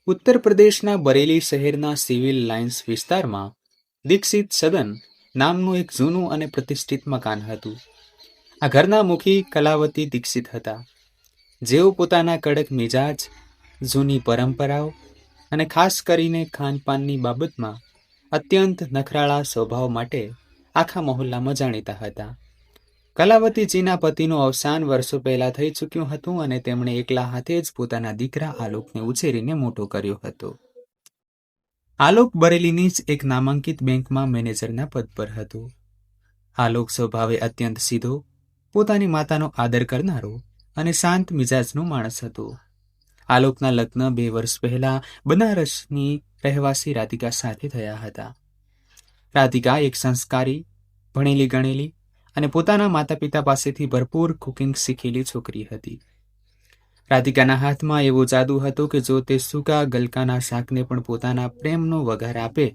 ઉત્તર પ્રદેશના બરેલી શહેરના સિવિલ લાઇન્સ વિસ્તારમાં દીક્ષિત સદન નામનું એક જૂનું અને પ્રતિષ્ઠિત મકાન હતું. આ ઘરના મુખી કલાવતી દીક્ષિત હતા, જેઓ પોતાના કડક મિજાજ, જૂની પરંપરાઓ અને ખાસ કરીને ખાનપાનની બાબતમાં અત્યંત નખરાળા સ્વભાવ માટે આખા મહોલ્લામાં જાણીતા હતા. કલાવતીજીના પતિનું અવસાન વર્ષો પહેલા થઈ ચૂક્યું હતું અને તેમણે એકલા હાથે જ પોતાના દીકરા આલોકને ઉછેરીને મોટો કર્યો હતો. આલોક બરેલીની જ એક નામાંકિત બેંકમાં મેનેજરના પદ પર હતો. આલોક સ્વભાવે અત્યંત સીધો, પોતાની માતાનો આદર કરનારો અને શાંત મિજાજનો માણસ હતો. આલોકના લગ્ન 2 વર્ષ પહેલા બનારસની રહેવાસી રાધિકા સાથે થયા હતા. રાધિકા એક સંસ્કારી, ભણેલી ગણેલી અને પોતાના માતા પિતા પાસેથી ભરપૂર કુકિંગ શીખેલી છોકરી હતી. રાધિકાના હાથમાં એવો જાદુ હતો કે જો તે સૂકા ગલકાના શાકને પણ પોતાના પ્રેમનો વઘાર આપે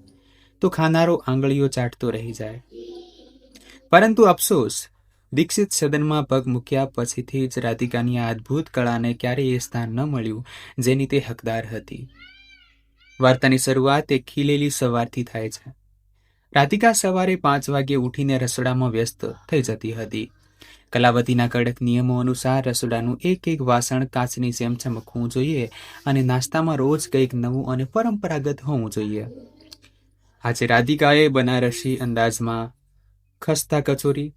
તો ખાનારો આંગળીઓ ચાટતો રહી જાય. પરંતુ અફસોસ, દીક્ષિત સદનમાં પગ મૂક્યા પછીથી જ રાધિકાની આ અદ્ભુત કળાને ક્યારેય એ સ્થાન ન મળ્યું જેની તે હકદાર હતી. વાર્તાની શરૂઆત એક ખીલેલી સવારથી થાય છે. રાધિકા સવારે 5 વાગ્યે ઉઠીને રસોડામાં વ્યસ્ત થઈ જતી હતી. કલાવતીના કડક નિયમો અનુસાર રસોડાનું એક એક વાસણ કાચની જેમ ચમકવું જોઈએ અને નાસ્તામાં રોજ કંઈક નવું અને પરંપરાગત હોવું જોઈએ. આજે રાધિકાએ બનારસી અંદાજમાં ખસ્તા કચોરી,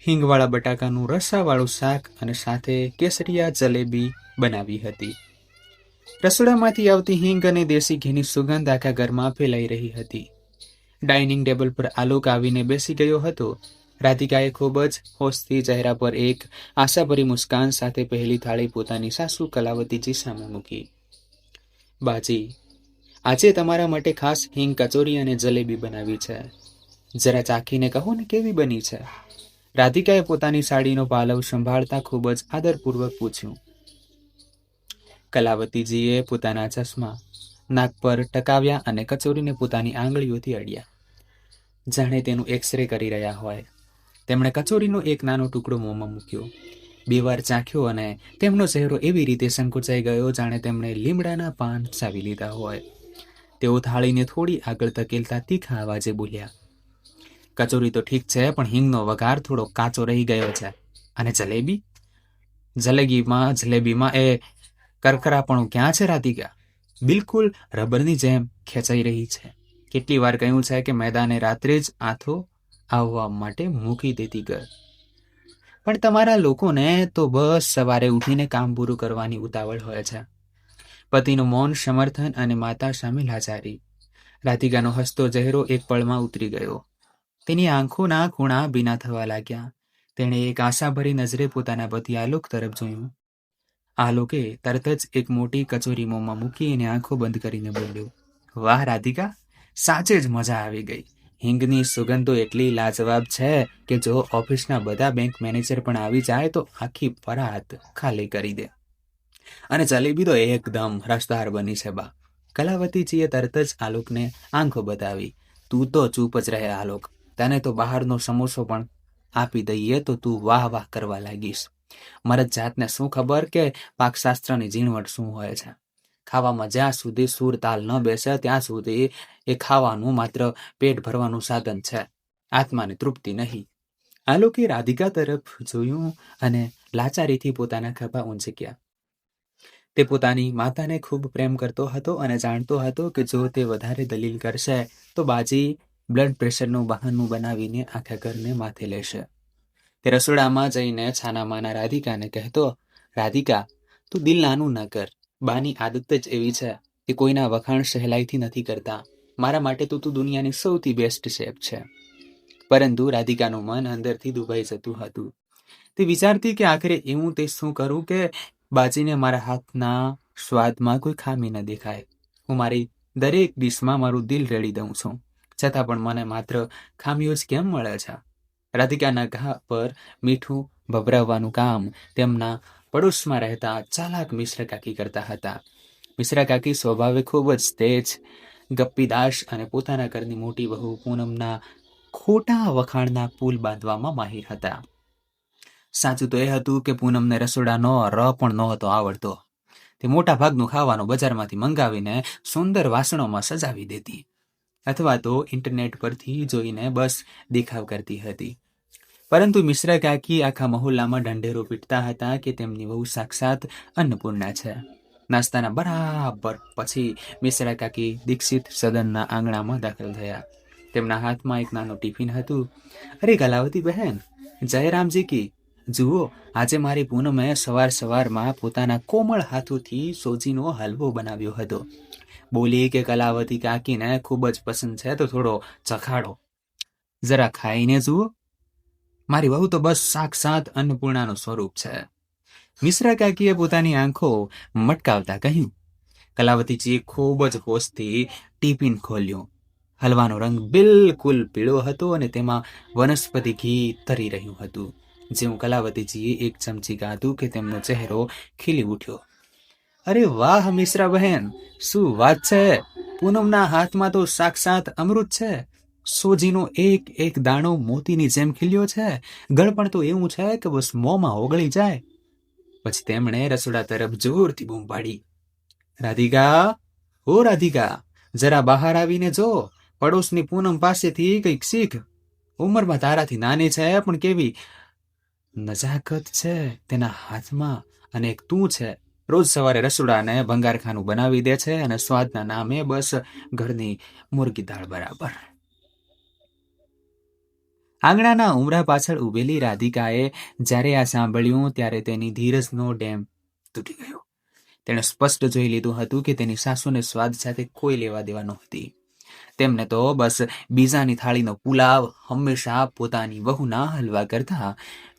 હિંગવાળા બટાકાનું રસાવાળું શાક અને સાથે કેસરિયા જલેબી બનાવી હતી. રસોડામાંથી આવતી હિંગ અને દેશી ઘીની સુગંધ આખા ઘરમાં ફેલાઈ રહી હતી. ડાઇનિંગ ટેબલ પર આલોક આવીને બેસી ગયો હતો. રાધિકાએ ખૂબ જ હોશથી ચહેરા પર એક આશાભરી મુસ્કાન સાથે પહેલી થાળી પોતાની સાસુ કલાવતીજી સામે મૂકી. બાજી, આજે તમારા માટે ખાસ હિંગ કચોરી અને જલેબી બનાવી છે. જરા ચાખીને કહો ને કેવી બની છે. રાધિકાએ પોતાની સાડીનો પાલવ સંભાળતા ખૂબ જ આદરપૂર્વક પૂછ્યું. કલાવતીજીએ પોતાના ચશ્મા નાક પર ટકાવ્યા અને કચોરીને પોતાની આંગળીઓથી અડ્યા, જાણે તેનું એક્સરે કરી રહ્યા હોય. તેમણે કચોરીનો એક નાનો ટુકડો મોંમાં મૂક્યો, 2 વાર ચાખ્યો અને તેમનો ચહેરો એવી રીતે સંકોચાઈ ગયો જાણે તેમણે લીમડાના પાન ચાવી લીધા હોય. તેઓ થાળીને થોડી આગળ ધકેલતા તીખા અવાજે બોલ્યા, કચોરી તો ઠીક છે, પણ હિંગનો વઘાર થોડો કાચો રહી ગયો છે. અને જલેબી? જલેબીમાં એ કરકરાપણું ક્યાં છે રાધિકા? બિલકુલ રબરની જેમ ખેંચાઈ રહી છે. કેટલી વાર કહ્યું છે કે મેદાને રાત્રે જ આથો આવવા માટે મૂકી દેતી કર. પણ તમારા લોકોને તો બસ સવારે ઉઠીને કામ પૂરું કરવાની ઉતાવળ હોય છે. પતિનું મૌન સમર્થન અને માતા સામે લાચારી. રાધિકાનો હસતો ચહેરો એક પળમાં ઉતરી ગયો. તેની આંખોના ખૂણા ભીના થવા લાગ્યા. તેણે એક આશાભરી નજરે પોતાના પતિ આલોક તરફ જોયું. આલોકે તરત જ એક મોટી કચોરી મોંમાં મૂકી અને આંખો બંધ કરીને બોલ્યો, વાહ રાધિકા, સાચે જ મજા આવી ગઈ. હિંગની સુગંધ તો એટલી લાજવાબ છે કે જો ઓફિસના બધા બેંક મેનેજર પણ આવી જાય તો આખી પરાત ખાલી કરી દે. અને જલેબી તો એકદમ રસદાર બની છે બા. કલાવતીજીએ તરત જ આલોકને આંખો બતાવી. તું તો ચૂપ જ રહે આલોક. તને તો બહારનો સમોસો પણ આપી દઈએ તો તું વાહ વાહ કરવા લાગીશ. મરદ જાતને શું ખબર કે પાકશાસ્ત્રની ઝીણવટ શું હોય છે. ખાવામાં જ્યાં સુધી સૂર તાલ ન બેસે ત્યાં સુધી એ ખાવાનું માત્ર પેટ ભરવાનું સાધન છે, આત્માની તૃપ્તિ નહીં. આલોકે રાધિકા તરફ જોયું અને લાચારીથી પોતાના ખભા ઊંચક્યા. તે પોતાની માતાને ખૂબ પ્રેમ કરતો હતો અને જાણતો હતો કે જો તે વધારે દલીલ કરશે તો બાજી બ્લડ પ્રેશરનું બહાનું બનાવીને આખા ઘરને માથે લેશે. તે રસોડામાં જઈને છાનામાના રાધિકાને કહેતો, રાધિકા, તું દિલ નાનું ન કર. બાની આદત જ એવી છે કે કોઈના વખાણ સહેલાઈથી નથી કરતા. મારા માટે તો તું દુનિયાની સૌથી બેસ્ટ શેફ છે. પરંતુ રાધિકાનું મન અંદરથી દુભાઈ જતું હતું. તે વિચારતી કે આખરે એવું તે શું કરું કે બાજીને મારા હાથના સ્વાદમાં કોઈ ખામી ન દેખાય. હું મારી દરેક ડીશમાં મારું દિલ રેડી દઉં છું, છતાં પણ મને માત્ર ખામીઓ જ કેમ મળે છે. રાધિકાના ઘા પર મીઠું ભભરાવવાનું કામ તેમના પડોશમાં રહેતા ચાલાક મિશ્ર કાકી કરતા હતા. મિશ્ર કાકી સ્વભાવે ખૂબ જ તેજ, ગપ્પીદાસ અને પોતાના ઘરની મોટી વહુ પૂનમના ખોટા વખાણના પુલ બાંધવામાં માહિર હતા. સાચું તો એ હતું કે પૂનમને રસોડાનો ર પણ નહોતો આવડતો. તે મોટા ભાગનું ખાવાનું બજારમાંથી મંગાવીને સુંદર વાસણોમાં સજાવી દેતી, અથવા તો ઇન્ટરનેટ પરથી જોઈને બસ દેખાવ કરતી હતી. પરંતુ મિશ્રા કાકી આખા મહોલ્લામાં ઢંઢેરો પીટતા હતા કે તેમની વહુ સાક્ષાત અન્નપૂર્ણા છે. નાસ્તાના બરાબર પછી મિશ્રા કાકી દીક્ષિત સદનના આંગણામાં દાખલ થયા. તેમના હાથમાં એક નાનું ટિફિન હતું. અરે કલાવતી બહેન, જય રામજી કી. જુઓ, આજે મારી પૂનમે સવારમાં પોતાના કોમળ હાથોથી સોજીનો હલવો બનાવ્યો હતો. બોલી કે કલાવતી કાકીને ખૂબ જ પસંદ છે તો થોડો ચખાડો, જરા ખાઈને જુઓ. મારી વહુ તો બસ સાક્ષાત અન્નપૂર્ણાનું સ્વરૂપ છે. મિશ્રા કાકીએ પોતાની આંખો મટકાવતા કહ્યું. કલાવતીજીએ ખૂબ જ હોશથી ટિફિન ખોલ્યું. હલવાનો રંગ બિલકુલ પીળો હતો અને તેમાં વનસ્પતિ ઘી તરી રહ્યું હતું. જેવું કલાવતીજીએ એક ચમચી ગાધું કે તેમનો ચહેરો ખીલી ઉઠ્યો. અરે વાહ મિશ્રા બહેન, શું વાત છે! પૂનમના હાથમાં તો સાક્ષાત અમૃત છે. સોજીનો એક એક દાણો મોતીની જેમ ખીલ્યો છે. ગળપણ તો એવું છે કે બસ મોંમાં ઓગળી જાય. પછી તેમણે રસોડા તરફ જોરથી બૂમ પાડી. રાધિકા, ઓ રાધિકા, જરા બહાર આવીને જો. પડોશની પૂનમ પાસેથી કંઈક શીખ. ઉંમરમાં તારાથી નાની છે પણ કેવી નજાકત છે તેના હાથમાં. અને એક તું છે, રોજ સવારે રસોડાને ભંગારખાનું બનાવી દે છે અને સ્વાદના નામે બસ ઘરની મુરગી દાળ બરાબર. આંગણાના ઉમરા પાછળ ઉભેલી રાધિકાએ જ્યારે આ સાંભળ્યું ત્યારે તેની ધીરજનો ડેમ તૂટી ગયો. તેણે સ્પષ્ટ જોઈ લીધું હતું કે તેની સાસુને સ્વાદ સાથે કોઈ લેવા દેવા નહોતી. તેમને તો બસ બીજાની થાળીનો પુલાવ હંમેશા પોતાની વહુના હલવા કરતા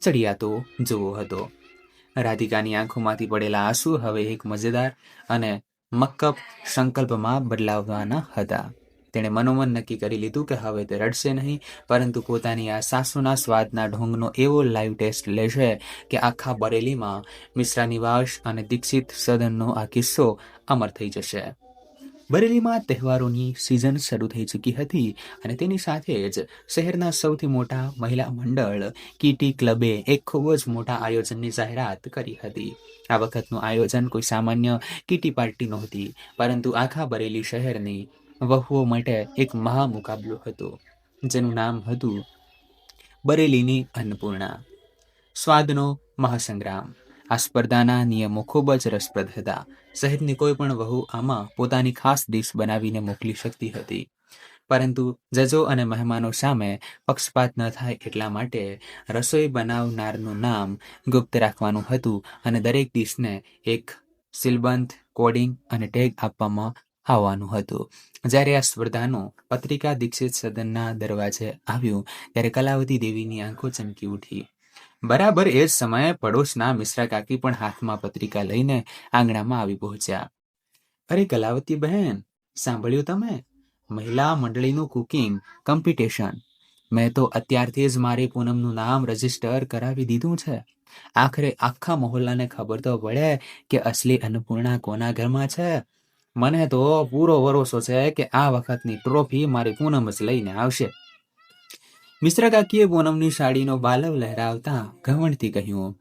ચડિયાતો જોવો હતો. રાધિકાની આંખોમાંથી પડેલા આંસુ હવે એક મજેદાર અને મક્કપ સંકલ્પમાં બદલાવવાના હતા. તેણે મનોમન નક્કી કરી લીધું કે હવે તે રડશે નહીં, પરંતુ પોતાની આ સાસુના સ્વાદના ઢોંગનો એવો લાઈવ ટેસ્ટ લેશે કે આખા બરેલીમાં મિશ્રા નિવાસ અને દીક્ષિત સદનનો આ કિસ્સો અમર થઈ જશે. બરેલીમાં તહેવારોની સિઝન શરૂ થઈ ચૂકી હતી અને તેની સાથે જ શહેરના સૌથી મોટા મહિલા મંડળ કીટી ક્લબે એક ખૂબ જ મોટા આયોજનની જાહેરાત કરી હતી. આ વખતનું આયોજન કોઈ સામાન્ય કીટી પાર્ટી નહોતી, પરંતુ આખા બરેલી શહેરની વહુઓ માટે એક મહા મુકાબલો હતો, જેનું નામ હતું બરેલીની અન્નપૂર્ણા, સ્વાદનો મહાસંગ્રામ. આ સ્પર્ધાના નિયમો ખૂબ જ રસપ્રદ હતા. શહેરની કોઈ પણ વહુ આમાં પોતાની ખાસ ડીશ બનાવીને મોકલી શકતી હતી, પરંતુ જજો અને મહેમાનો સામે પક્ષપાત ન થાય એટલા માટે રસોઈ બનાવનારનું નામ ગુપ્ત રાખવાનું હતું અને દરેક ડીશને એક સીલબંધ કોડિંગ અને ટેગ આપવામાં આવવાનું હતું. જ્યારે આ સ્પર્ધાનું પત્રિકા દીક્ષિત સદનના દરવાજે આવ્યું ત્યારે કલાવતી દેવીની આંખો ચમકી ઉઠી. બરાબર એ જ સમયે પડોશના મિશ્રા કાકી પણ હાથમાં પત્રિકા લઈને આંગણામાં આવી પહોંચ્યા. અરે કલાવતી બહેન, સાંભળ્યું તમે? મહિલા મંડળીનું કુકિંગ કોમ્પિટિશન. મેં તો અત્યારથી જ મારી પૂનમનું નામ રજીસ્ટર કરાવી દીધું છે. આખરે આખા મહોલ્લાને ખબર તો પડે કે અસલી અન્નપૂર્ણા કોના ઘરમાં છે. મને તો પૂરો ભરોસો છે કે આ વખતની ટ્રોફી મારી પૂનમ જ લઈને આવશે. મિશ્રા કાકીએ પૂનમની સાડીનો બાલવ લહેરાવતા ઘવણથી કહ્યું.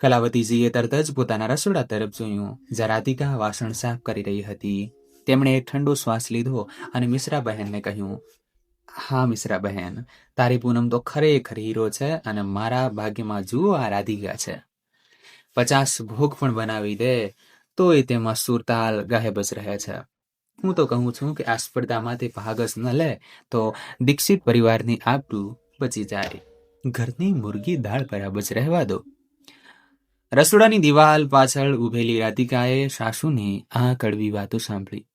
કલાવતીજીએ તરત જ પોતાના રસોડા તરફ જોયું, જ્યાં રાધિકા વાસણ સાફ કરી રહી હતી. તેમણે એક ઠંડો શ્વાસ લીધો અને મિશ્રા બહેનને કહ્યું, હા મિશ્રા બહેન, તારી પૂનમ તો ખરેખર હીરો છે અને મારા ભાગ્યમાં જુઓ આ રાધિકા છે. 50 ભોગ પણ બનાવી દે તોય તેમાં સુરતાલ ગાયબ જ રહે છે. હું તો કહું છું કે આ સ્પર્ધામાં તે ભાગ જ ન લે તો દીક્ષિત પરિવારની આબરૂ બચી જાય. ઘરની મુરગી દાળ બરાબર જ રહેવા દો. રસોડાની દિવાલ પાછળ ઉભેલી રાધિકાએ સાસુની આ કડવી વાતો સાંભળી.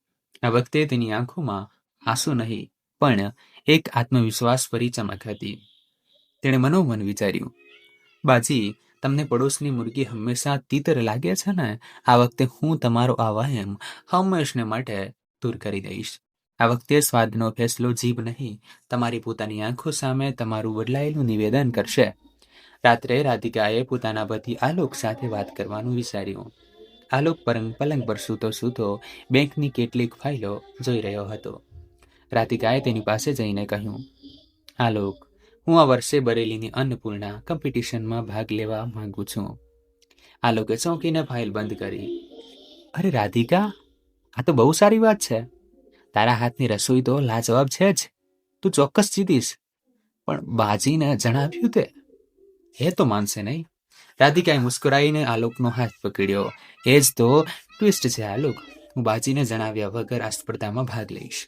આ વખતે તેની આંખોમાં આંસુ નહીં, પણ એક આત્મવિશ્વાસ ભરી ચમક હતી. તેણે મનોમન વિચાર્યું, બાજી, તમને પડોશની મુરગી હંમેશા તીતર લાગે છે ને? આ વખતે હું તમારો આ વહેમ હંમેશને માટે દૂર કરી દઈશ. આ વખતે સ્વાદનો ફેસલો જીભ નહીં, તમારી પોતાની આંખો સામે તમારું બદલાયેલું નિવેદન કરશે. રાત્રે રાધિકાએ પોતાના પતિ આલોક સાથે વાત કરવાનું વિચાર્યું. આલોક પલંગ પર સૂતો બેંકની કેટલીક ફાઇલો જોઈ રહ્યો હતો. રાધિકાએ તેની પાસે જઈને કહ્યું, આલોક, હું આ વર્ષે બરેલીની અન્નપૂર્ણા કોમ્પિટિશનમાં ભાગ લેવા માંગુ છું. આલોકે ચોંકીને ફાઇલ બંધ કરી. અરે રાધિકા, આ તો બહુ સારી વાત છે. તારા હાથની રસોઈ તો લાજવાબ છે જ. તું ચોક્કસ જીતીશ. પણ બાજીને જણાવ્યું તે? એ તો માનશે નહીં. રાધિકાએ મુસ્કરાઈને આલોકનો હાથ પકડ્યો. એ જ તો ટ્વિસ્ટ છે આલોક. હું બાજીને જણાવ્યા વગર આ સ્પર્ધામાં ભાગ લઈશ.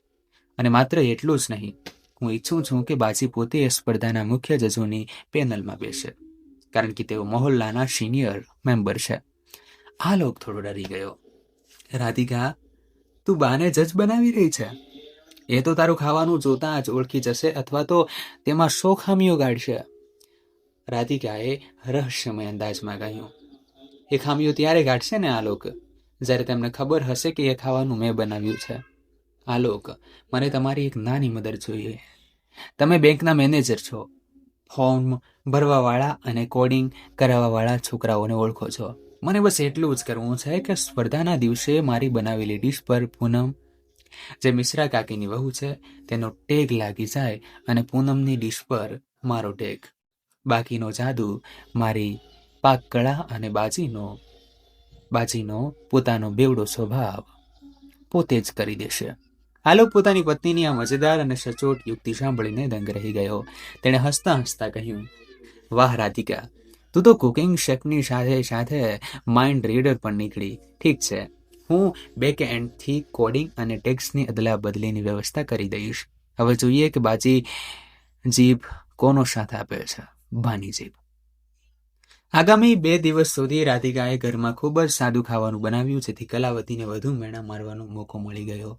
અને માત્ર એટલું જ નહીં, હું ઈચ્છું છું કે બાજી પોતે એ સ્પર્ધાના મુખ્ય જજોની પેનલમાં બેસે, કારણ કે તેઓ મહોલ્લાના સિનિયર મેમ્બર છે. આલોક થોડો ડરી ગયો. રાધિકા, તું બાને જજ બનાવી રહી છે? એ તો તારું ખાવાનું જોતા જ ઓળખી જશે, અથવા તો તેમાં 100 ખામીઓ કાઢશે. રાધિકાએ રહસ્યમય અંદાજમાં કહ્યું. એ ખામીઓ ત્યારે કાઢશે ને આલોક, જ્યારે તેમને ખબર હશે કે એ ખાવાનું મેં બનાવ્યું છે. આલોક, મને તમારી એક નાની મદદ જોઈએ. તમે બેંકના મેનેજર છો. ફોર્મ ભરવાવાળા અને કોડિંગ કરાવવાવાળા છોકરાઓને ઓળખો છો. મને બસ એટલું જ કરવું છે કે સ્પર્ધાના દિવસે મારી બનાવેલી ડીશ પર પૂનમ, જે મિશ્રા કાકીની વહુ છે, તેનો ટેગ લાગી જાય અને પૂનમની ડીશ પર મારો ટેગ. બાકીનો જાદુ મારી પાક કળા અને બાજીનો પોતાનો બેવડો સ્વભાવ પોતે જ કરી દેશે. આલોક પોતાની પત્નીની આ મજેદાર અને સચોટ યુક્તિ સાંભળીને દંગ રહી ગયો. તેણે હસતા હસતા કહ્યું, વાહ રાધિકા, તું તો કુકિંગ શેફની સાથે સાથે માઇન્ડ રીડર પણ નીકળી. ઠીક છે, હું બેક એન્ડથી કોડિંગ અને ટેક્સની અદલા બદલીની વ્યવસ્થા કરી દઈશ. હવે જોઈએ કે બાજી જીભ કોનો સાથ આપે છે. બાની જીભ. આગામી 2 દિવસ સુધી રાધિકાએ ઘરમાં ખૂબ જ સાદું ખાવાનું બનાવ્યું, જેથી કલાવતીને વધુ મેણા મારવાનો મોકો મળી ગયો.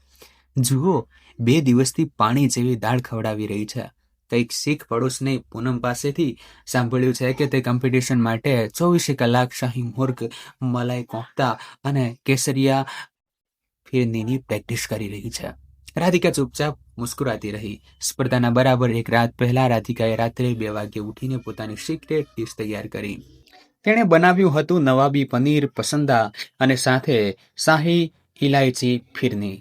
જુઓ, 2 દિવસથી પાણી જેવી દાળ ખવડાવી રહી છે. કંઈક શીખ પડોશને પૂનમ પાસેથી સાંભળ્યું છે કે તે કોમ્પિટિશન માટે 24 કલાક શાહી મુર્ગ, મલાઈ કોફતા અને કેસરિયા ફિરનીની પ્રેક્ટિસ કરી રહી છે. રાધિકા ચૂપચાપ મુસ્કુરાતી રહી. સ્પર્ધાના બરાબર 1 રાત પહેલા રાધિકાએ રાત્રે 2 વાગ્યે ઉઠીને પોતાની સિક્રેટ ડિશ તૈયાર કરી. તેણે બનાવ્યું હતું નવાબી પનીર પસંદા અને સાથે શાહી ઇલાયચી ફિરની.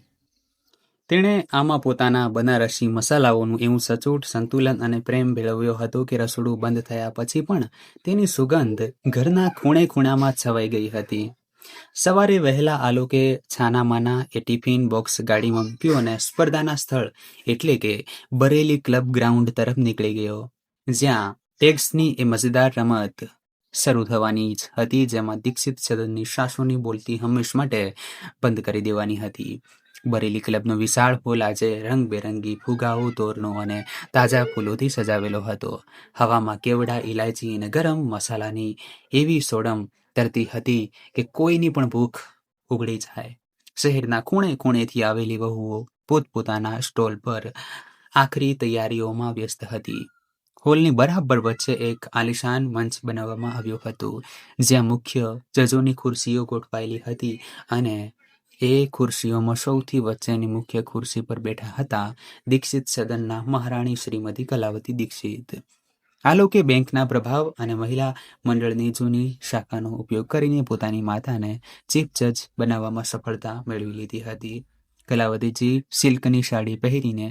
તેણે આમાં પોતાના બનારસી મસાલાઓનું એવું સચોટ સંતુલન અને પ્રેમ ભેળવ્યો હતો કે રસોડું બંધ થયા પછી પણ તેની સુગંધ ઘરના ખૂણે ખૂણામાં છવાઈ ગઈ હતી. સવારે વહેલા આલોકે છાનામાના એ ટિફિન બોક્સ ગાડીમાં મૂક્યું અને સ્પર્ધાના સ્થળ એટલે કે બરેલી ક્લબ ગ્રાઉન્ડ તરફ નીકળી ગયો, જ્યાં ટેગ્સની એ મજેદાર રમત શરૂ થવાની જ હતી, જેમાં દીક્ષિત સદનની સાસુની બોલતી હંમેશ માટે બંધ કરી દેવાની હતી. બરેલી ક્લબનો વિશાળ હોલ આજે રંગબેરંગી ફુગાઓ, તોરણો અને તાજા ફૂલોથી સજાવેલો હતો. હવામાં કેવડા, ઇલાયચી અને ગરમ મસાલાની એવી સોડમ તરતી હતી કે કોઈની પણ ભૂખ ઉઘડી જાય. શહેરના ખૂણે ખૂણેથી આવેલી વહુઓ પોતપોતાના સ્ટોલ પર આખરી તૈયારીઓમાં વ્યસ્ત હતી. હોલની બરાબર વચ્ચે એક આલિશાન મંચ બનાવવામાં આવ્યું હતું, જ્યાં મુખ્ય જજોની ખુરશીઓ ગોઠવાયેલી હતી અને એ ખુરશીઓમાં સૌથી વચ્ચેની મુખ્ય ખુરશી પર બેઠા હતા દીક્ષિત સદનના મહારાણી શ્રીમતી કલાવતી દીક્ષિત. આલોકે બેંકના પ્રભાવ અને મહિલા મંડળની જૂની શાખાનો ઉપયોગ કરીને પોતાની માતાને ચીફ જજ બનાવવામાં સફળતા મેળવી લીધી હતી. કલાવતીજી સિલ્કની સાડી પહેરીને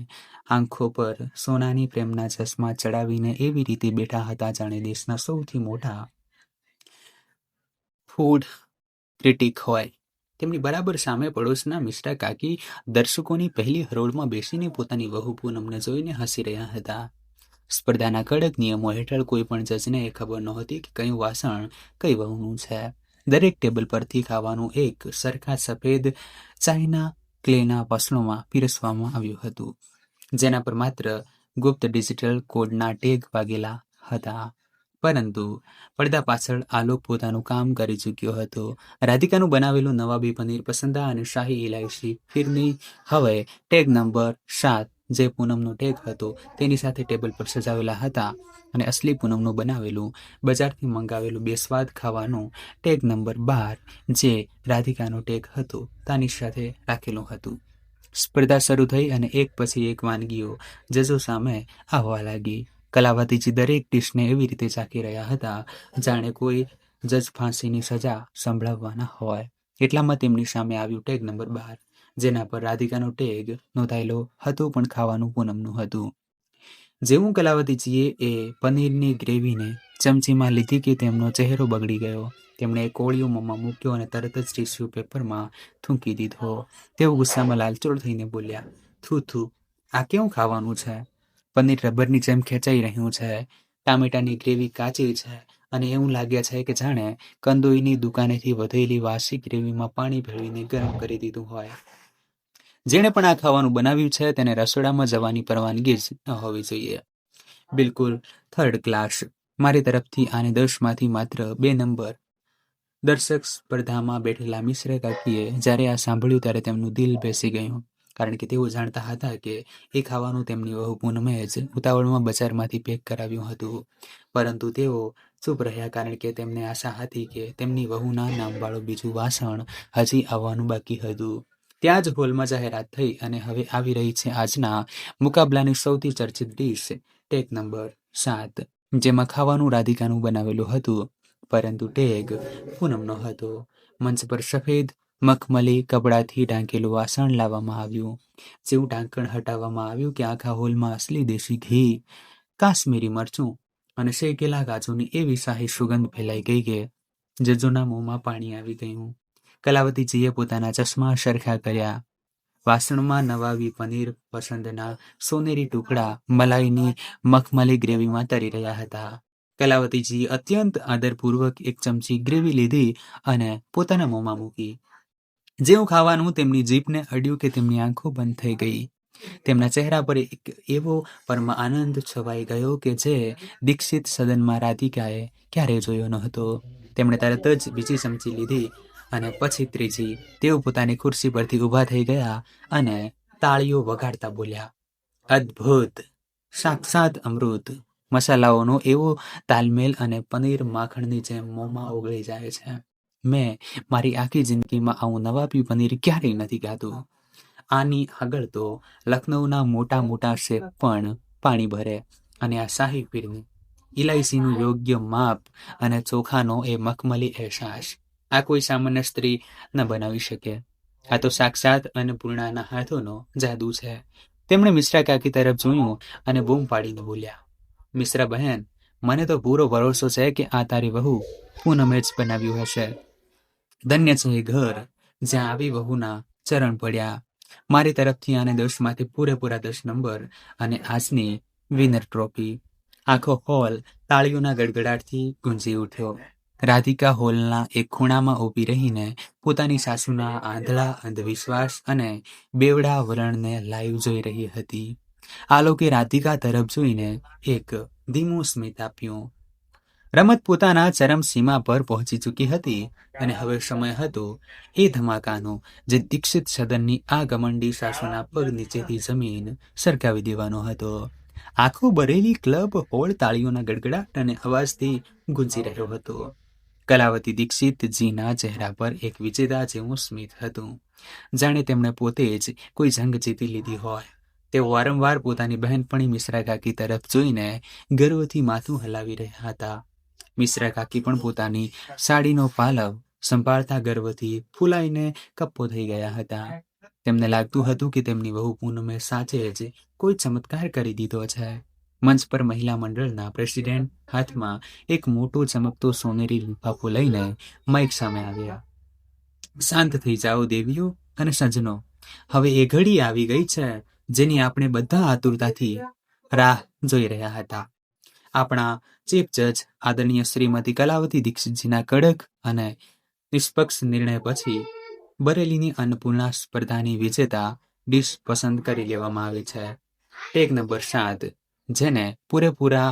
આંખો પર સોનાની પ્રેમના ચશ્મા ચડાવીને એવી રીતે બેઠા હતા જાણે દેશના સૌથી મોટા ફૂડ ક્રિટિક હોય. તેમની બરાબર સામે પડોશના મિશ્રા કાકી દર્શકોની પહેલી હરોળમાં બેસીને પોતાની વહુ પૂનમને જોઈને હસી રહ્યા હતા. સ્પર્ધાના કડક નિયમો હેઠળ કોઈ પણ જજને એ ખબર નહોતી કે કયું વાસણ કઈ વહુનું છે. દરેક ટેબલ પરથી ખાવાનું એક સરખા સફેદ ચાઇના ક્લેના વાસણોમાં પીરસવામાં આવ્યું હતું, જેના પર માત્ર ગુપ્ત ડિજિટલ કોડના ટેગ વાગેલા હતા. પરંતુ પડદા પાછળ આલોક પોતાનું કામ કરી ચૂક્યો હતો. રાધિકાનું બનાવેલું નવાબી પનીર પસંદા અને શાહી ઇલાયચી ફિરની હવે ટેગ નંબર 7, જે પૂનમનો ટેગ હતો, તેની સાથે ટેબલ પર સજાવેલા હતા અને અસલી પૂનમનું બનાવેલું બજારથી મંગાવેલું બેસ્વાદ ખાવાનું ટેગ નંબર 12, જે રાધિકાનો ટેગ હતો, તેની સાથે રાખેલું હતું. સ્પર્ધા શરૂ થઈ અને એક પછી એક વાનગીઓ જજો સામે આવવા લાગી. કલાવતીજી દરેક ડિશને એવી રીતે ચાખી રહ્યા હતા જાણે કોઈ જજ ફાંસીની સજા સંભળાવવાના હોય. એટલામાં તેમની સામે આવ્યું ટેગ નંબર 12, જેના પર રાધિકાનો ટેગ નોંધાયેલો હતો, પણ ખાવાનું પૂનમનું હતું. જેવું કલાવતીજીએ એ પનીરની ગ્રેવીને ચમચીમાં લીધી કે તેમનો ચહેરો બગડી ગયો. તેમણે એ કોળિયો મોંમાં મૂક્યો અને તરત જ ટીસ્યુ પેપરમાં થૂંકી દીધો. તેઓ ગુસ્સામાં લાલચોળ થઈને બોલ્યા, થૂ થૂ, આ કેવું ખાવાનું છે? પનીર રબરની જેમ ખેંચાઈ રહ્યું છે, ટામેટાની ગ્રેવી કાચી છે અને એવું લાગે છે કે જાણે કંદોઈની દુકાનેથી વધેલી વાસી ગ્રેવીમાં પાણી ભેળવીને ગરમ કરી દીધું હોય. જેણે પણ આ ખાવાનું બનાવ્યું છે તેને રસોડામાં જવાની પરવાનગી જ ન હોવી જોઈએ. બિલકુલ થર્ડ ક્લાસ. મારી તરફથી આને 10માંથી માત્ર 2 નંબર. દર્શક સ્પર્ધામાં બેઠેલા મિશ્ર કાકીએ જ્યારે આ સાંભળ્યું ત્યારે તેમનું દિલ બેસી ગયું, કારણ કે તેઓ જાણતા હતા કે એ ખાવાનું તેમની વહુ પૂનમે જ ઉતાવળમાં બજારમાંથી પેક કરાવ્યું હતું. પરંતુ તેઓ ચૂપ રહ્યા, કારણ કે તેમને આશા હતી કે તેમની વહુના નામવાળું બીજું વાસણ હજી આવવાનું બાકી હતું. ત્યાં જ હોલમાં જાહેરાત થઈ અને હવે આવી રહી છે આજના મુકાબલાની સૌથી ચર્ચિત ડીશ, ટેગ નંબર 7, જેમાં ખાવાનું રાધિકાનું બનાવેલું હતું, પરંતુ ટેગ પૂનમનો હતો. મંચ પર સફેદ મખમલી કપડાથી ઢાંકેલું વાસણ લાવવામાં આવ્યું. જેવું ઢાંકણ હટાવવામાં આવ્યું કે આખા હોલમાં અસલી દેશી ઘી, કાશ્મીરી મરચું અને શેકેલા કાજુની એવી શાહી સુગંધ ફેલાઈ ગઈ કે જજોના મોંમાં પાણી આવી ગયું. કલાવતીજીએ પોતાના ચશ્મા સરખા કર્યા. વાસણમાં નવાવી પનીર પસંદના સોનેરી ટુકડા મલાઈની મખમલી ગ્રેવીમાં તરી રહ્યા હતા. કલાવતીજીએ અત્યંત આદરપૂર્વક એક ચમચી ગ્રેવી લીધી અને પોતાના મોંમાં મૂકી. જેવું ખાવાનું તેમની જીભને અડ્યું કે તેમની આંખો બંધ થઈ ગઈ. તેમના ચહેરા પર એક એવો પરમ આનંદ છવાઈ ગયો કે જે દીક્ષિત સદનમાં રાધિકાએ ક્યારેય જોયો ન હતો. તેમણે તરત જ બીજી ચમચી લીધી અને પછી ત્રીજી. તેઓ પોતાની ખુરશી પરથી ઊભા થઈ ગયા અને તાળીઓ વગાડતા બોલ્યા, અદ્ભુત, સાક્ષાત અમૃત. મસાલાઓનો એવો તાલમેલ અને પનીર માખણની જેમ મોંમાં ઓગળી જાય છે. મેં મારી આખી જિંદગીમાં આવું નવાબી પનીર ક્યારેય નથી ખાધું. આની આગળ તો લખનૌના મોટા મોટા શેફ પણ પાણી ભરે. અને આ શાહી પીરની ઇલાયચીનું યોગ્ય માપ અને ચોખાનો એ મખમલી અહેસાસ, આ કોઈ સામાન્ય સ્ત્રી ન બનાવી શકે. આ તો સાક્ષાત અન્નપૂર્ણાના હાથોનો જાદુ છે. તેમણે મિશ્રા કાકી તરફ જોયું અને બૂમ પાડીને બોલ્યા, મિશ્રા બહેન, મને તો પૂરો ભરોસો છે કે આ તારી વહુ પૂનમે જ બનાવ્યું હશે. ધન્ય છે એ ઘર જ્યાં આવી વહુના ચરણ પડ્યા. મારી તરફથી આને 10માંથી પૂરેપૂરા 10 નંબર અને આજની વિનર ટ્રોફી. આખો હોલ તાળીઓના ગડગડાટથી ગુંજી ઉઠ્યો. રાધિકા હોલના એક ખૂણામાં ઊભી રહીને પોતાની સાસુના આંધળા અંધવિશ્વાસ અને બેવડા વલણને લાઈવ જોઈ રહી હતી. આ લોકોએ રાધિકા તરફ જોઈને એક ધીમું સ્મિત આપ્યું. રમત પોતાના ચરમસીમા પર પહોંચી ચૂકી હતી અને હવે સમય હતો એ ધમાકાનો જે દીક્ષિત સદનની આ ગમંડી સાસુના પગ નીચેથી જમીન સરકાવી દેવાનો હતો. આખો બરેલી ક્લબ હોલ તાળીઓના ગડગડાટ અને અવાજથી ગુંજી રહ્યો હતો. કલાવતી દીક્ષિતજીના ચહેરા પર એક વિજેતા જેવું સ્મિત હતું, જાણે તેમણે પોતે જ કોઈ જંગ જીતી લીધી હોય. તેઓ વારંવાર પોતાની બહેનપણી મિશ્રા કાકી તરફ જોઈને ગર્વથી માથું હલાવી રહ્યા હતા. મિશ્રા કાકી પણ પોતાની સાડીનો પાલવ સંભાળતા ગર્વથી ફૂલાઈને કપ્પો થઈ ગયા હતા. તેમને લાગતું હતું કે તેમની વહુ પૂનમે સાચે જ કોઈ ચમત્કાર કરી દીધો છે. મંચ પર મહિલા મંડળના પ્રેસિડેન્ટ હાથમાં એક મોટો ચમકતો સોનેરી લિફાફો લઈને માઇક સામે આવ્યા. શાંત થઈ જાઓ દેવીઓ અને સજ્જનો, હવે એ ઘડી આવી ગઈ છે જેની આપણે બધા આતુરતાથી રાહ જોઈ રહ્યા હતા. આપણા ચીફ જજ આદરણીય શ્રીમતી કલાવતી દીક્ષિતજીના કડક અને નિષ્પક્ષ નિર્ણય પછી બરેલીની અન્નપૂર્ણા સ્પર્ધાની વિજેતા ડીશ પસંદ કરી લેવામાં આવી છે. ટેગ નંબર 7, જેને પૂરેપૂરા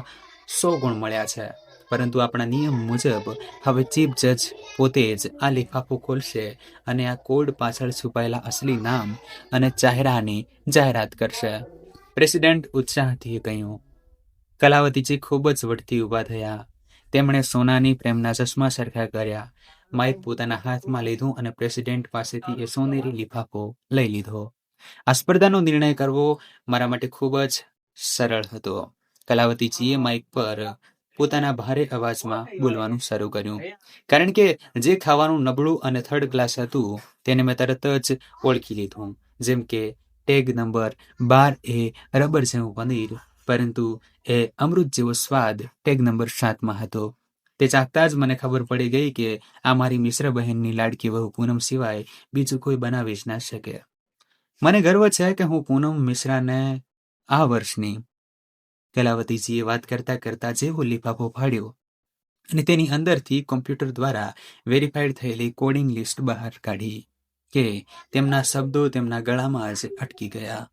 100 ગુણ મળ્યા છે. પરંતુ આપણા નિયમ મુજબ હવે ચીફ જજ પોતે જ આ લિફાફો ખોલશે અને આ કોડ પાછળ છુપાયેલા અસલી નામ અને ચહેરાની જાહેરાત કરશે. પ્રેસિડેન્ટ ઉત્સાહથી કહ્યું. કલાવતીજી ખૂબ જ વઢતી ઊભા થયા. તેમણે સોનાની પ્રેમના ચશ્મા સરખા કર્યા, માઇક પોતાના હાથમાં લીધું અને પ્રેસિડેન્ટ પાસેથી એ સોનેરી લિફાફો લઈ લીધો. આ સ્પર્ધાનો નિર્ણય કરવો મારા માટે ખૂબ જ સરળ હતો. કલાવતીજીએ માઇક પર પોતાના ભારે અવાજમાં બોલવાનું શરૂ કર્યું, કારણ કે જે ખાવાનું નબળું અને થર્ડ ક્લાસ હતું તેને મેં તરત જ ઓળખી લીધું. જેમ કે ટેગ નંબર 12 એ રબર જેવું પનીર, પરંતુ એ અમૃત જેવો સ્વાદ ટેગ નંબર 7માં હતો. તે ચાખતા જ મને ખબર પડી ગઈ કે આ મારી મિશ્ર બહેનની લાડકી વહુ પૂનમ સિવાય બીજું કોઈ બનાવી જ ના શકે. મને ગર્વ છે કે હું પૂનમ મિશ્રાને આ વર્ષની. કલાવતીજીએ વાત કરતા કરતા જેવો લિફાફો ફાડ્યો અને તેની અંદરથી કોમ્પ્યુટર દ્વારા વેરીફાઈડ થયેલી કોડિંગ લિસ્ટ બહાર કાઢી કે તેમના શબ્દો તેમના ગળામાં જ અટકી ગયા.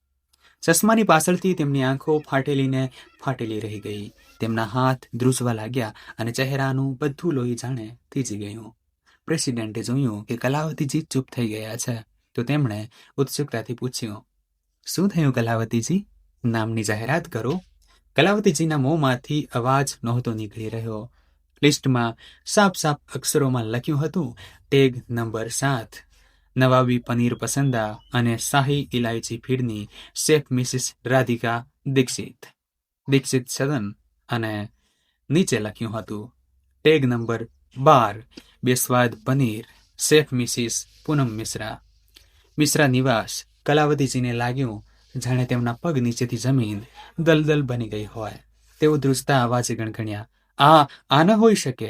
ચશ્માની પાછળથી તેમની આંખો ફાટેલી રહી ગઈ. તેમના હાથ ધ્રુજવા લાગ્યા અને ચહેરાનું બધું લોહી જાણે થીજી ગયું. પ્રેસિડેન્ટે જોયું કે કલાવતીજી ચૂપ થઈ ગયા છે તો તેમણે ઉત્સુકતાથી પૂછ્યું, શું થયું કલાવતીજી? નામની જાહેરાત કરો. કલાવતીજીના મોંમાંથી અવાજ નહોતો નીકળી રહ્યો. લિસ્ટમાં સાફ અક્ષરોમાં લખ્યું હતું, ટેગ નંબર 7, નવાબી પનીર પસંદા અને શાહી ઇલાયચી ફીડની શેફ મિસિસ રાધિકા દીક્ષિત સદન. અને નીચે લખ્યું હતું, ટેગ નંબર 12, બેસ્વાદ પનીર, શેફ મિસિસ પૂનમ મિશ્રા નિવાસ. કલાવતીજીને લાગ્યું જાણે તેમના પગ નીચેથી જમીન દલદલ બની ગઈ હોય. તેઓ ધ્રુજતા અવાજે ગણગણ્યા, આ ન હોઈ શકે,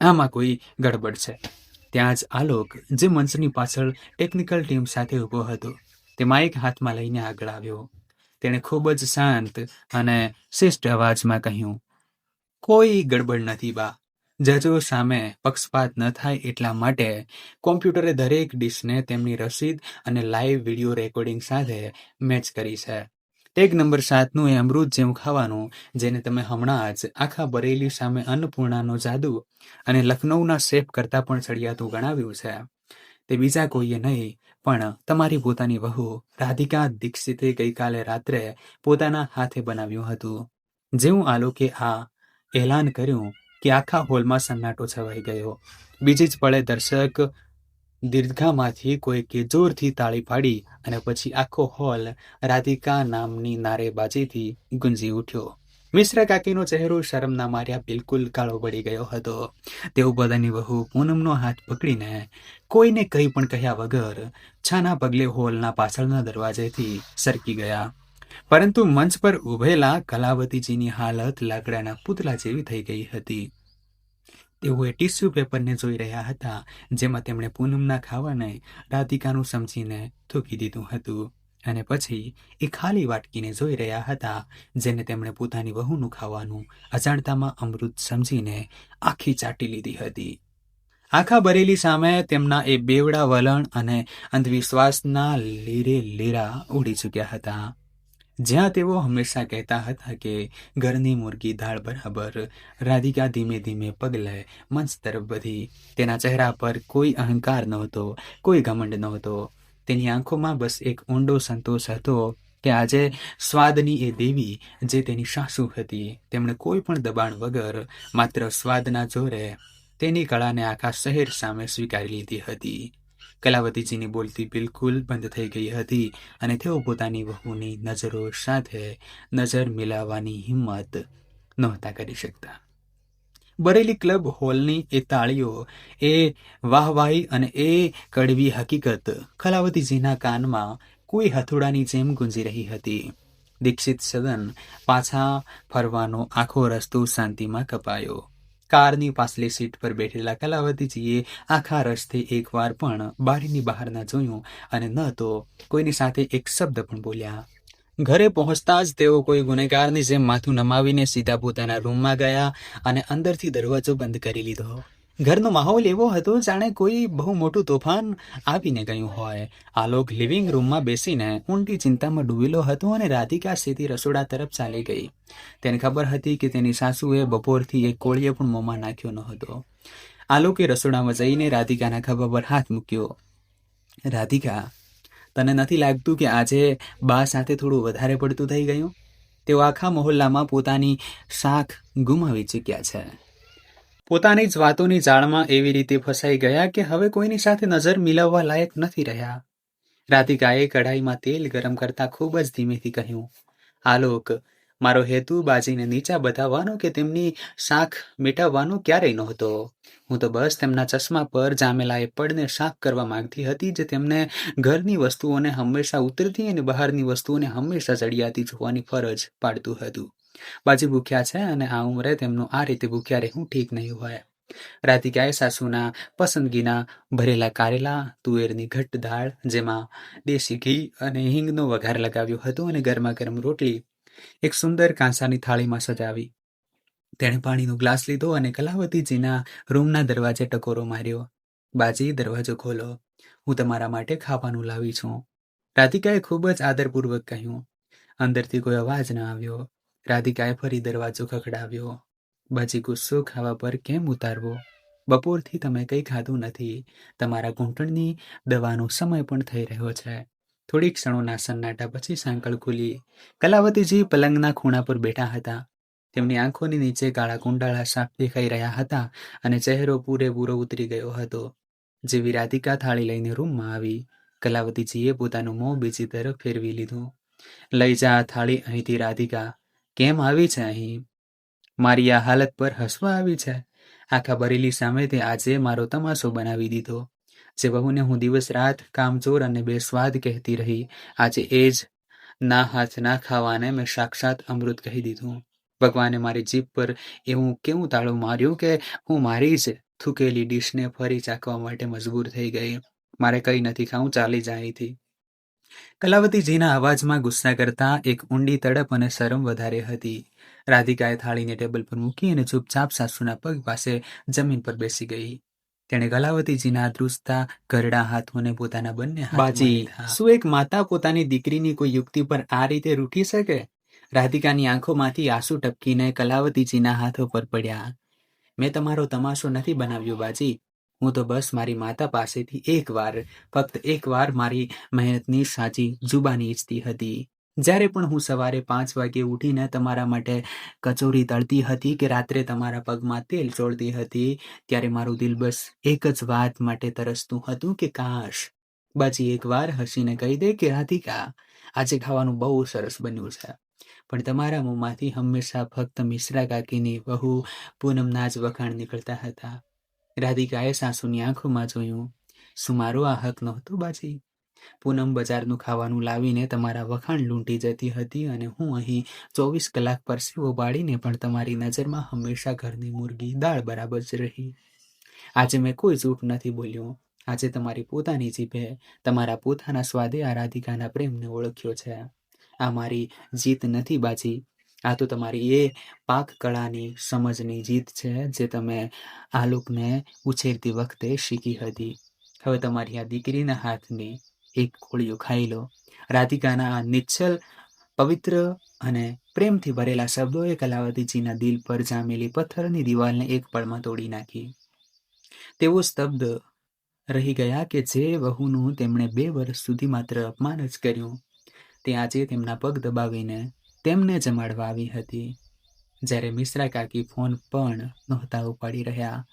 આમાં કોઈ ગડબડ છે. ત્યાં જ આલોક, જે મંચની પાછળ ટેકનિકલ ટીમ સાથે ઊભો હતો, તે માઇક હાથમાં લઈને આગળ આવ્યો. તેણે ખૂબ જ શાંત અને શિષ્ટ અવાજમાં કહ્યું, કોઈ ગડબડ નથી બા. જજો સામે પક્ષપાત ન થાય એટલા માટે કોમ્પ્યુટરે દરેક ડિશને તેમની રસીદ અને લાઈવ વિડીયો રેકોર્ડિંગ સાથે મેચ કરી છે. ટેગ નંબર 7નું એ અમૃત જેવું ખાવાનું જેને તમે હમણાં જ આખા બરેલી સામે અન્નપૂર્ણાનો જાદુ અને લખનૌના શેફ કરતાં પણ ચડિયાતું ગણાવ્યું છે, તે બીજા કોઈએ નહીં પણ તમારી પોતાની વહુ રાધિકા દીક્ષિતે ગઈકાલે રાત્રે પોતાના હાથે બનાવ્યું હતું. જેવું આલોકે આ એલાન કર્યું કે આખા હોલમાં સન્નાટો છવાઈ ગયો. બીજી જ પળે દર્શક દીર્ઘામાંથી કોઈકે જોરથી તાળી પાડી અને પછી આખો હોલ રાધિકા નામની નારેબાજીથી ગુંજી ઉઠ્યો. મિશ્રા કાકીનો ચહેરો શરમના માર્યા બિલકુલ કાળો પડી ગયો હતો. તેઓ પોતાની વહુ પૂનમનો હાથ પકડીને કોઈને કંઈ પણ કહ્યા વગર છાના પગલે હોલના પાછળના દરવાજેથી સરકી ગયા. પરંતુ મંચ પર ઊભેલા કલાવતીજીની હાલત લાકડાના પૂતળા જેવી થઈ ગઈ હતી. તેઓ ટિશ્યુ પેપરને જોઈ રહ્યા હતા જેમાં તેમણે પૂનમના ખાવાને રાધિકાનું સમજીને થૂકી દીધું હતું અને પછી એ ખાલી વાટકીને જોઈ રહ્યા હતા જેને તેમણે પોતાની વહુનું ખાવાનું અજાણતામાં અમૃત સમજીને આખી ચાટી લીધી હતી. આખા બરેલી સામે તેમના એ બેવડા વલણ અને અંધવિશ્વાસના લીરા ઉડી ચૂક્યા હતા. જ્યાં તેઓ હંમેશા કહેતા હતા કે ઘરની મુર્ગી દાળ બરાબર, રાધિકા ધીમે ધીમે પગલે મંચ તરફ વધી. તેના ચહેરા પર કોઈ અહંકાર નહોતો, કોઈ ઘમંડ નહોતો. તેની આંખોમાં બસ એક ઊંડો સંતોષ હતો કે આજે સ્વાદની એ દેવી જે તેની સાસુ હતી, તેમણે કોઈ પણ દબાણ વગર માત્ર સ્વાદના જોરે તેની કળાને આખા શહેર સામે સ્વીકારી લીધી હતી. કલાવતીજીની બોલતી બિલકુલ બંધ થઈ ગઈ હતી અને તેઓ પોતાની વહુની નજરો સાથે નજર મિલાવવાની હિંમત નહોતા કરી શકતા. બરેલી ક્લબ હોલની એ તાળીઓ, એ વાહવાહી અને એ કડવી હકીકત કલાવતીજીના કાનમાં કોઈ હથોડાની જેમ ગુંજી રહી હતી. દીક્ષિત સદન પાછા ફરવાનો આખો રસ્તો શાંતિમાં કપાયો. કારની પાછલી સીટ પર બેઠેલા કલાવતીજીએ આખા રસ્તે એકવાર પણ બારીની બહાર ન જોયું અને ન તો કોઈની સાથે એક શબ્દ પણ બોલ્યા. ઘરે પહોંચતા જ તેઓ કોઈ ગુનેગારની જેમ માથું નમાવીને સીધા પોતાના રૂમમાં ગયા અને અંદરથી દરવાજો બંધ કરી લીધો. ઘરનો માહોલ એવો હતો જાણે કોઈ બહુ મોટું તોફાન આવીને ગયું હોય. આલોક લિવિંગ રૂમમાં બેસીને ઊંડી ચિંતામાં ડૂબેલો હતો અને રાધિકા સીધી રસોડા તરફ ચાલી ગઈ. તેને ખબર હતી કે તેની સાસુએ બપોરથી એક કોળીએ પણ મોંમાં નાખ્યો ન હતો. આલોકે રસોડામાં જઈને રાધિકાના ખભા પર હાથ મૂક્યો. રાધિકા, તને નથી લાગતું કે આજે બા સાથે થોડું વધારે પડતું થઈ ગયું? તેઓ આખા મહોલ્લામાં પોતાની શાખ ગુમાવી ચૂક્યા છે. પોતાની જ વાતોની જાળમાં એવી રીતે ફસાઈ ગયા કે હવે કોઈની સાથે નજર મિલાવવા લાયક નથી રહ્યા. રાધિકાએ કઢાઈમાં તેલ ગરમ કરતા ખૂબ જ ધીમેથી કહ્યું, આલોક, મારો હેતુ બાજીને નીચા બતાવવાનો કે તેમની શાખ મિટાવવાનો ક્યારેય નહોતો. હું તો બસ તેમના ચશ્મા પર જામેલા એ પડને સાફ કરવા માંગતી હતી જે તેમને ઘરની વસ્તુઓને હંમેશા ઉતરતી અને બહારની વસ્તુઓને હંમેશા ચડિયાતી જોવાની ફરજ પાડતું હતું. બાજી ભૂખ્યા છે અને આ ઉંમરે તેમનું આ રીતે ભૂખ્યા રહેવું ઠીક નહીં હોય. રાધિકાએ સાસુના પસંદગીના ભરેલા કારેલા, તુવેરની ઘટ્ટ દાળ, જેમાં દેશી ઘી અને હિંગનો વઘાર લગાવ્યો હતો, અને ગરમા ગરમ રોટલી એક સુંદર કાંસાની થાળીમાં સજાવી. તેણે પાણીનો ગ્લાસ લીધો અને કલાવતીજીના રૂમના દરવાજે ટકોરો માર્યો. બાજી, દરવાજો ખોલો, હું તમારા માટે ખાવાનું લાવી છું. રાધિકાએ ખૂબ જ આદરપૂર્વક કહ્યું. અંદરથી કોઈ અવાજ ન આવ્યો. રાધિકાએ ફરી દરવાજો ખખડાવ્યો. બાજી, ગુસ્સો ખાવા પર કેમ ઉતારવો? બપોરથી તમે કંઈ ખાધું નથી. તમારા ઘૂંટણની દવાનો સમય પણ થઈ રહ્યો છે. થોડીક ક્ષણોના સન્નાટા પછી સાંકળ ખુલી. કલાવતીજી પલંગના ખૂણા પર બેઠા હતા. તેમની આંખોની નીચે કાળા કુંડાળા સાફ દેખાઈ રહ્યા હતા અને ચહેરો પૂરેપૂરો ઉતરી ગયો હતો. જેવી રાધિકા થાળી લઈને રૂમમાં આવી, કલાવતીજીએ પોતાનું મોં બીજી તરફ ફેરવી લીધું. લઈ જા આ થાળી અહીંથી. રાધિકા, કેમ આવી છે અહીં? મારી આ હાલત પર હસવા આવી છે? આખા બરેલી સામે તે આજે મારો તમાશો બનાવી દીધો. જે બહુને હું દિવસ રાત કામચોર અને બેસ્વાદ કહેતી રહી, આજે એ જ ના હાથ ના ખાવાને મેં સાક્ષાત અમૃત કહી દીધું. ભગવાને મારી જીભ પર એવું કેવું તાળું માર્યું કે હું મારી જ થૂકેલી ડીશને ફરી ચાખવા માટે મજબૂર થઈ ગઈ. મારે કંઈ નથી ખાવું, ચાલી જા અહીંથી. કલાવતીજીના અવાજમાં ગુસ્સા કરતાં એક ઊંડી તડપ અને શરમ વધારે હતી. રાધિકાએ થાળીને ટેબલ પર મૂકી અને ચૂપચાપ સાસુના પગ પાસે જમીન પર બેસી ગઈ. તેણે કલાવતીજીના ધ્રુજતા ઘરડા હાથોને પોતાના બંને હાથમાં લીધા. શું એક માતા પોતાની દીકરીની કોઈ યુક્તિ પર આ રીતે રૂઠી શકે? રાધિકાની આંખોમાંથી આંસુ ટપકીને કલાવતીજીના હાથો પર પડ્યા. મેં તમારો તમાશો નથી બનાવ્યો બાજી. હું તો બસ મારી માતા પાસેથી એકવાર, ફક્ત એકવાર મારી મહેનતની સાચી જુબાની ઈચ્છતી હતી. જ્યારે પણ હું સવારે 5 વાગ્યે ઉઠીને તમારા માટે કચોરી તળતી હતી કે રાત્રે તમારા પગમાં તેલ ચોળતી હતી, ત્યારે મારું દિલ બસ એક જ વાત માટે તરસતું હતું કે કાશ બાજી એકવાર હસીને કહી દે કે રાધિકા, આજે ખાવાનું બહુ સરસ બન્યું છે. પણ તમારા મોંમાંથી હંમેશા ફક્ત મિશ્રા કાકીની વહુ પૂનમના જ વખાણ નીકળતા હતા. રાધિકાએ સાસુની આંખોમાં જોયું. શું મારો આ હક નહોતો બાજી? પૂનમ બજારનું ખાવાનું લાવીને તમારા વખાણ લૂંટી જતી હતી અને હું અહીં 24 કલાક પરસેવો બાળીને પણ તમારી નજરમાં હંમેશા ઘરની મુરગી દાળ બરાબર જ રહી. આજે મેં કોઈ જૂઠ નથી બોલ્યો. આજે તમારી પોતાની જીભે, તમારા પોતાના સ્વાદે આ રાધિકાના પ્રેમને ઓળખ્યો છે. આ મારી જીત નથી બાજી. આ તો તમારી એ પાક કળાની સમજની જીત છે જે તમે આલોકને ઉછેરતી વખતે શીખી હતી. હવે તમારી આ દીકરીના હાથની એક ગોળીઓ ખાઈ લો. રાધિકાના આ નિશ્ચલ, પવિત્ર અને પ્રેમથી ભરેલા શબ્દોએ કલાવતીજીના દિલ પર જામેલી પથ્થરની દિવાલને એક પળમાં તોડી નાખી. તેઓ સ્તબ્ધ રહી ગયા કે જે વહુનું તેમણે 2 વર્ષ સુધી માત્ર અપમાન જ કર્યું, તે આજે તેમના પગ દબાવીને તેમને જમાડવા આવી હતી. જ્યારે મિશ્રા કાકી ફોન પણ નહોતા ઉપાડી રહ્યા,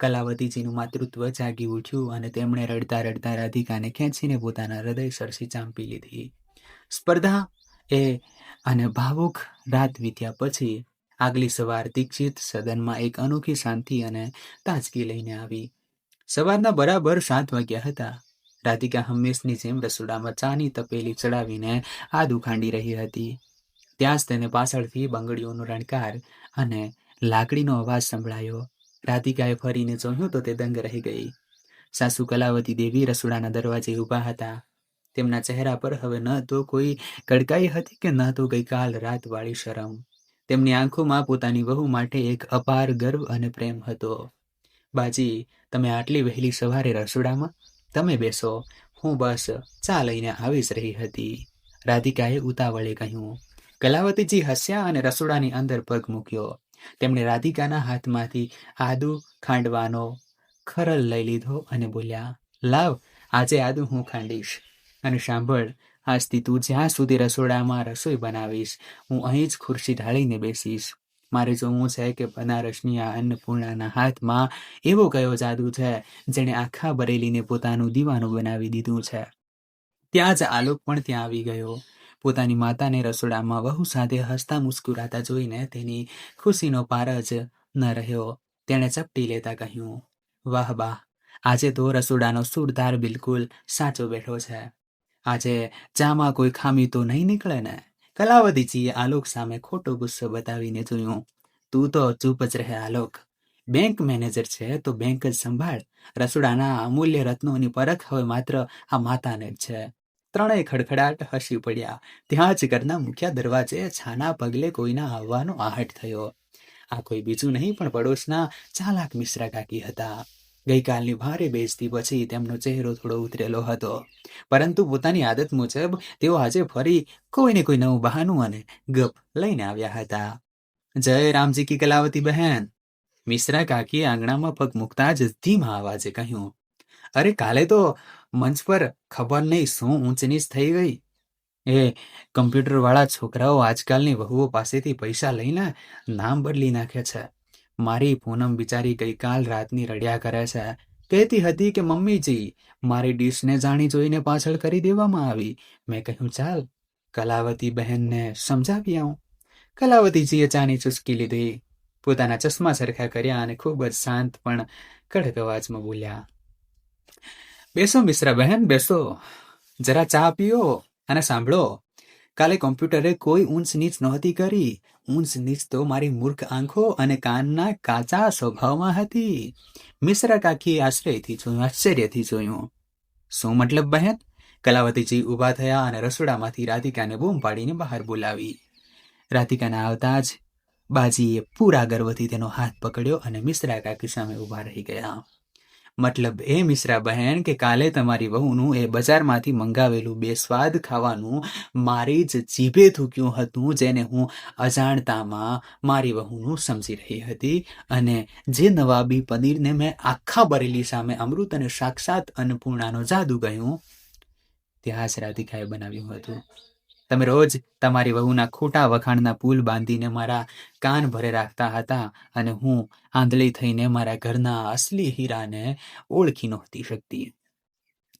કલાવતીજીનું માતૃત્વ જાગી ઉઠ્યું અને તેમણે રડતા રડતા રાધિકાને ખેંચીને પોતાના હૃદય સરસી ચાંપી લીધી. સ્પર્ધા એ અને ભાવુક રાત વીત્યા પછી આગલી સવાર દીક્ષિત સદનમાં એક અનોખી શાંતિ અને તાજગી લઈને આવી. સવારના બરાબર 7 વાગ્યા હતા. રાધિકા હંમેશની જેમ રસોડામાં ચાની તપેલી ચડાવીને આદુ ખાંડી રહી હતી. ત્યાં જ તેને પાછળથી બંગડીઓનો રણકાર અને લાકડીનો અવાજ સંભળાયો. રાધિકાએ ફરીને જોયું તો તે દંગ રહી ગઈ. સાસુ કલાવતી દેવી રસોડાના દરવાજે ઊભા હતા. તેમના ચહેરા પર હવે ન તો કોઈ કડકાઈ હતી કે ન તો ગઈકાલ રાતવાળી શરમ. તેમની આંખોમાં પોતાની વહુ માટે એક અપાર ગર્વ અને પ્રેમ હતો. બાજી, તમે આટલી વહેલી સવારે રસોડામાં? તમે બેસો, હું બસ ચા લઈને આવી જ રહી હતી. રાધિકાએ ઉતાવળે કહ્યું. કલાવતીજી હસ્યા અને રસોડાની અંદર પગ મૂક્યો. તેમણે રાધિકાના હાથમાંથી આદુ ખાંડવાનો ખરલ લઈ લીધો અને બોલ્યા, લાવ, આજે આદુ હું ખાંડીશ. અને સાંભળ, આજથી તું જ્યાં સુધી રસોડામાં રસોઈ બનાવીશ, હું અહીં જ ખુરશી ઢાળીને બેસીશ. મારે જોવું છે કે બનારસની આ અન્નપૂર્ણાના હાથમાં એવો કયો જાદુ છે જેણે આખા બરેલીને પોતાનું દીવાનું બનાવી દીધું છે. ત્યાં જ આલોક પણ ત્યાં આવી ગયો. પોતાની માતાને રસોડામાં વહુ સાથે હસતા મુસ્કુરાતા જોઈને તેની ખુશીનો પાર જ ન રહ્યો. તેણે ચપટી લેતા કહ્યું, વાહ વાહ, આજે તો રસોડાનો સૂરદાર બિલકુલ સાચો બેઠો છે. આજે ચામાં કોઈ ખામી તો નહીં નીકળે ને? કલાવતીજીએ આલોક સામે ખોટો ગુસ્સો બતાવીને જોયું. તું તો ચૂપ જ રહે આલોક. બેંક મેનેજર છે તો બેંક જ સંભાળ. રસોડાના અમૂલ્ય રત્નોની પરખ હવે માત્ર આ માતાને જ છે. ત્રણેય ખડખડાટ હસી પડ્યા. ત્યાં જ ઘરના મુખ્ય દરવાજે છાના પગલે કોઈના આવવાનો આહટ થયો. આ કોઈ બીજું નહીં પણ પડોશના ચાલાક મિશ્રા કાકી હતા. ગઈકાલની ભારે બેઇજ્જતી પછી તેમનો ચહેરો થોડો ઉતરેલો હતો, પરંતુ પોતાની આદત મુજબ તેઓ આજે ફરી કોઈને કોઈ નવું બહાનું અને ગપ લઈને આવ્યા હતા. જય રામજી કી કલાવતી બહેન, મિશ્રા કાકીએ આંગણામાં પગ મૂકતા જ ધીમા અવાજે કહ્યું. અરે કાલે તો મંચ પર ખબર નહીં શું ઊંચ નીચ થઈ ગઈ. એ કમ્પ્યુટર વાળા છોકરાઓ આજકાલની વહુઓ પાસેથી પૈસા લઈને નામ બદલી નાખે છે. મારી પૂનમ બિચારી ગઈકાલ રાતની રડ્યા કરે છે. કહેતી હતી કે મમ્મીજી, મારી ડીશને જાણી જોઈને પાછળ કરી દેવામાં આવી. મેં કહ્યું ચાલ કલાવતી બહેનને સમજાવી આવું. કલાવતીજીએ ચાની ચુસ્કી લીધી, પોતાના ચશ્મા સરખા કર્યા અને ખૂબ જ શાંત પણ કડક અવાજમાં બોલ્યા. બેસો મિશ્રા બહેન, બેસો. જરા ચા પીઓ અને સાંભળો, કાલે કોમ્પ્યુટરે કોઈ ઊંચ નીચ નહોતી કરી. ઊંચ નીચ તો મારી મૂર્ખ આંખો અને કાનના કાચા સ્વભાવમાં હતી. મિશ્રા કાકીએ આશ્ચર્યથી જોયું. શું મતલબ બહેન? કલાવતીજી ઊભા થયા અને રસોડામાંથી રાધિકાને બૂમ પાડીને બહાર બોલાવી. રાધિકાના આવતા જ બાજીએ પૂરા ગર્વથી તેનો હાથ પકડ્યો અને મિશ્રા કાકી સામે ઊભા રહી ગયા. મતલબ એ મિશ્રા બહેન કે કાલે તમારી વહુનું એ બજારમાંથી મંગાવેલું બેસ્વાદ ખાવાનું મારી જ જીભે થૂક્યું હતું, જેને હું અજાણતામાં મારી વહુનું સમજી રહી હતી, અને જે નવાબી પનીરને મેં આખા બરેલી સામે અમૃત અને સાક્ષાત અન્નપૂર્ણાનો જાદુ કહ્યું, ત્યાં જ રાધિકાએ બનાવ્યું હતું. તમે રોજ તમારી વહુના ખોટા વખાણના પુલ બાંધીને મારા કાન ભરે રાખતા હતા, અને હું આંધળી થઈને મારા ઘરના અસલી હીરાને ઓળખી નહોતી શકતી.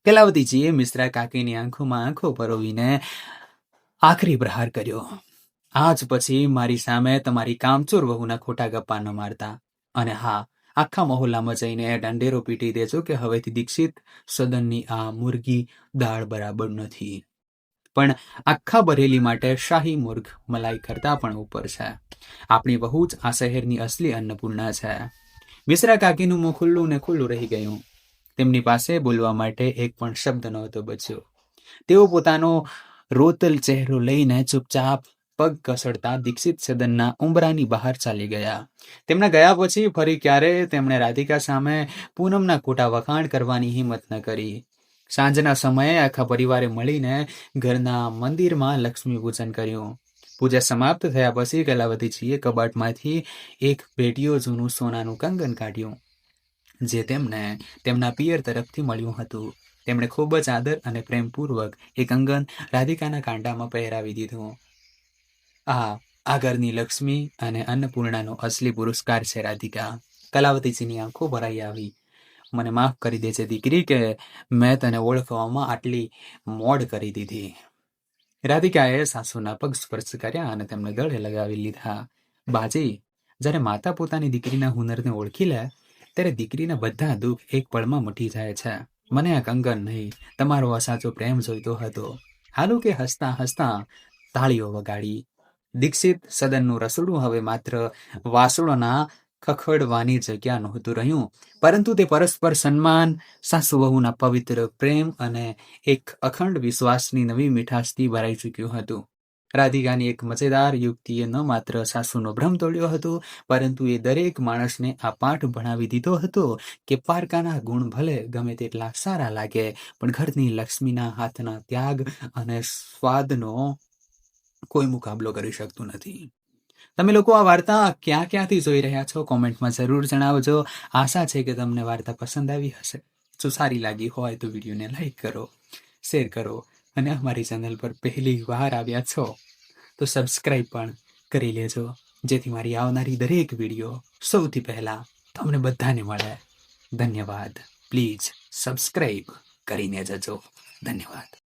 કલાવતીજીએ મિશ્રા કાકીની આંખોમાં આંખો પરોવીને આખરી પ્રહાર કર્યો. આજ પછી મારી સામે તમારી કામચોર વહુના ખોટા ગપ્પા ન મારતા. અને હા, આખા મહોલ્લામાં જઈને દંડેરો પીટી દેજો કે હવેથી દીક્ષિત સદનની આ મુરગી દાળ બરાબર નથી, પણ આખા બરેલી માટે શાહી મુર્ગ મલાઈ કરતા પણ ઉપર છે. આપણી વહુ જ આ શહેરની અસલી અન્નપૂર્ણા છે. મિશ્રા કાકીનું મોં ખુલ્લું ને ખુલ્લું રહી ગયું. તેમની પાસે બોલવા માટે એક પણ શબ્દ નહોતો બચ્યો. તેઓ પોતાનો રોતલ ચહેરો લઈને ચૂપચાપ પગ કસડતા દીક્ષિત સદનના ઉંબરાની બહાર ચાલી ગયા. તેમના ગયા પછી ફરી ક્યારેય તેમણે રાધિકા સામે પૂનમના ખોટા વખાણ કરવાની હિંમત ન કરી. સાંજના સમયે આખા પરિવારે મળીને ઘરના મંદિરમાં લક્ષ્મી પૂજન કર્યું. પૂજા સમાપ્ત થયા પછી કલાવતીજીએ કબાટમાંથી એક પેટીઓ જૂનું સોનાનું કંગન કાઢ્યું, જે તેમને તેમના પિયર તરફથી મળ્યું હતું. તેમણે ખૂબ જ આદર અને પ્રેમપૂર્વક એ કંગન રાધિકાના કાંડામાં પહેરાવી દીધું. આ ઘરની લક્ષ્મી અને અન્નપૂર્ણાનો અસલી પુરસ્કાર છે રાધિકા. કલાવતીજીની આંખો ભરાઈ આવી. મને માફ કરી દેજે દીકરી કે મેં તને ઓળખવામાં આટલી મોડ કરી દીધી. રાધિકાએ સાસુના પગ સ્પર્શ કર્યા અને તેમને ગળે લગાવી લીધા. બાજી, જ્યારે માતા પોતાની દીકરીના હુનરને ઓળખી લે ત્યારે દીકરીના બધા દુઃખ એક પળમાં મટી જાય છે. મને આ કંગન નહીં, તમારો આ સાચો પ્રેમ જોઈતો હતો. હાલો કે હસતા હસતા તાળીઓ વગાડી. દીક્ષિત સદનનું રસોડું હવે માત્ર વાસણોના ખખડવાની જગ્યા નહોતું રહ્યું, પરંતુ તે પરસ્પર સન્માન, સાસુ વહુના પવિત્ર પ્રેમ અને એક અખંડ વિશ્વાસની નવી મીઠાશથી ભરાઈ ચૂક્યું હતું. રાધિકાની એક મજેદાર યુક્તિએ ન માત્ર સાસુનો ભ્રમ તોડ્યો હતો, પરંતુ એ દરેક માણસને આ પાઠ ભણાવી દીધો હતો કે પારકાના ગુણ ભલે ગમે તેટલા સારા લાગે, પણ ઘરની લક્ષ્મીના હાથના ત્યાગ અને સ્વાદનો કોઈ મુકાબલો કરી શકતું નથી. તમે લોકો આ વાર્તા ક્યાંથી જોઈ રહ્યા છો કોમેન્ટમાં જરૂર જણાવજો. આશા છે કે તમને વાર્તા પસંદ આવી હશે. જો સારી લાગી હોય તો વિડીયોને લાઈક કરો, શેર કરો, અને અમારી ચેનલ પર પહેલી વાર આવ્યા છો તો સબસ્ક્રાઈબ પણ કરી લેજો, જેથી મારી આવનારી દરેક વિડીયો સૌથી પહેલા તમને બધાને મળે. ધન્યવાદ. પ્લીઝ સબસ્ક્રાઈબ કરીને જજો. ધન્યવાદ.